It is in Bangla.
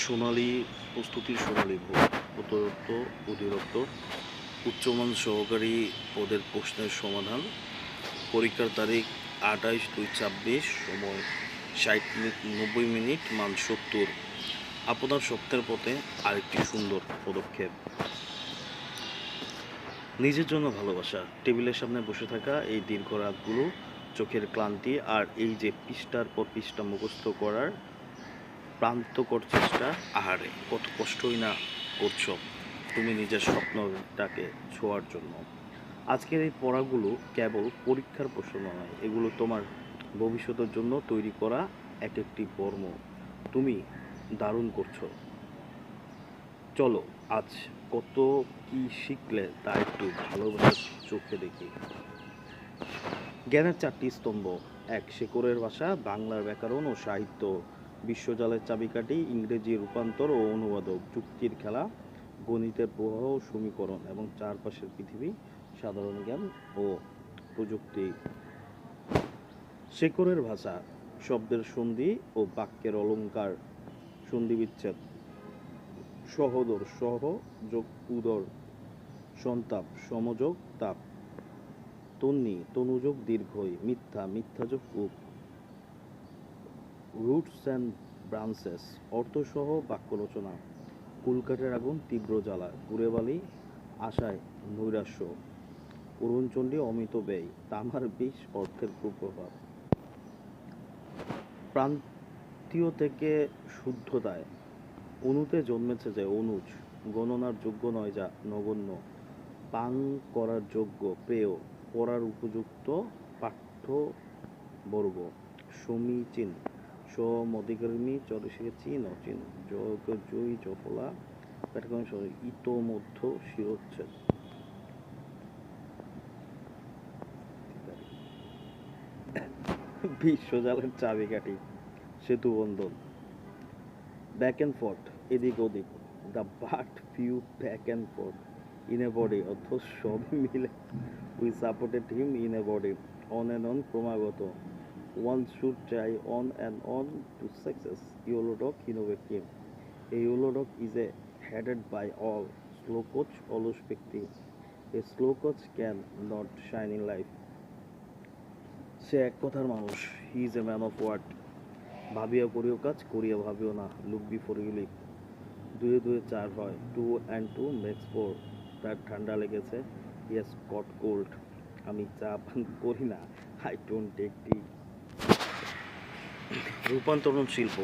সোনালী প্রস্তুতির সোনালী ভোর প্রদত্ত অধিদপ্তর উচ্চমান সহকারী পদের প্রশ্নের সমাধান। পরীক্ষার তারিখ 28/2/26, সময় 60-90 মিনিট, মান 70। আপনার স্বপ্নের পথে আরেকটি সুন্দর পদক্ষেপ। নিজের জন্য ভালোবাসা। টেবিলের সামনে বসে থাকা এই দীর্ঘ রাতগুলো, চোখের ক্লান্তি, আর এই যে পৃষ্ঠার পর পৃষ্ঠা মুখস্থ করার প্রান্তকর চেষ্টা, আহারে কত কষ্টই না করছো তুমি নিজের স্বপ্নটাকে ছোঁয়ার জন্য। আজকের এই পড়াগুলো কেবল পরীক্ষার প্রশ্ন নয়, এগুলো তোমার ভবিষ্যতের জন্য তৈরি করা এক একটি কর্ম। তুমি দারুণ করছো। চলো আজ কত কি শিখলে তা একটু ভালোবাসার চোখে দেখি। জ্ঞানের 4টি স্তম্ভ। 1. শেকড়ের ভাষা, বাংলার ব্যাকরণ ও সাহিত্য, বিশ্বজালের চাবিকাঠি, ইংরেজি রূপান্তর ও অনুবাদক, যুক্তির খেলা, গণিতের প্রবাহ ও সমীকরণ, এবং চারপাশের পৃথিবী, সাধারণ জ্ঞান ও প্রযুক্তি। শেকড়ের ভাষা, শব্দের সন্ধি ও বাক্যের অলঙ্কার, সন্ধিবিচ্ছেদ, সহোদর সহ যোগ উদর, সন্তাপ সমযোগ তাপ, তন্নি তনুযোগ দীর্ঘই, মিথ্যা মিথ্যাযোগ উপ, রুটস অ্যান্ড ব্রাঞ্চেস, অর্থসহ বাক্য রচনা, কুলকাঠের আগুন তীব্র জ্বালা, কুড়ে বালি আশায় নৈরাশ্য, অরুণচণ্ডী অমিত ব্যয়, তামার বিষ অর্থের কুপ্রভাব। প্রান্তীয় থেকে শুদ্ধতায়, অনুতে জন্মেছে যে অনুজ, গণনার যোগ্য নয় যা নগণ্য, পান করার যোগ্য প্রেয়, পড়ার উপযুক্ত পাঠ্যবর্গ, সমীচীন, সমধিকর্মী চরসে চীন অচীন, জয়ী জফলা প্যাটাগন ইতোমধ্য শিরোচ্ছেদ। বিশ্বজালের চাবিকাঠি, সেতু বন্ধন, ব্যাক অ্যান্ড ফর্থ, এদিক ওদিক, the but view back and forth in a body, অর্থ সবই মিলে we supported him in a body, on and on ক্রমাগত, one should try on and on to success, ইউলোডক ইনোভেট হিম, এ ইউলোডক is a headed by all, slow coach অলস ব্যক্তি, a slow coach can not shine in life. সে এক কথার মানুষ, he is a man of word, ভাবিয়া করিও কাজ, করিয়া ভাবিও না, লুক বিফোর ইউ লিভ, দুয়ে দুয়ে চার হয়, 2 and 2 makes 4, তার ঠান্ডা লেগেছে, ইয়েস কট কোল্ড, আমি চা পান করি না, আই ডোন্ট টেক টি। রূপান্তরণ শিল্প,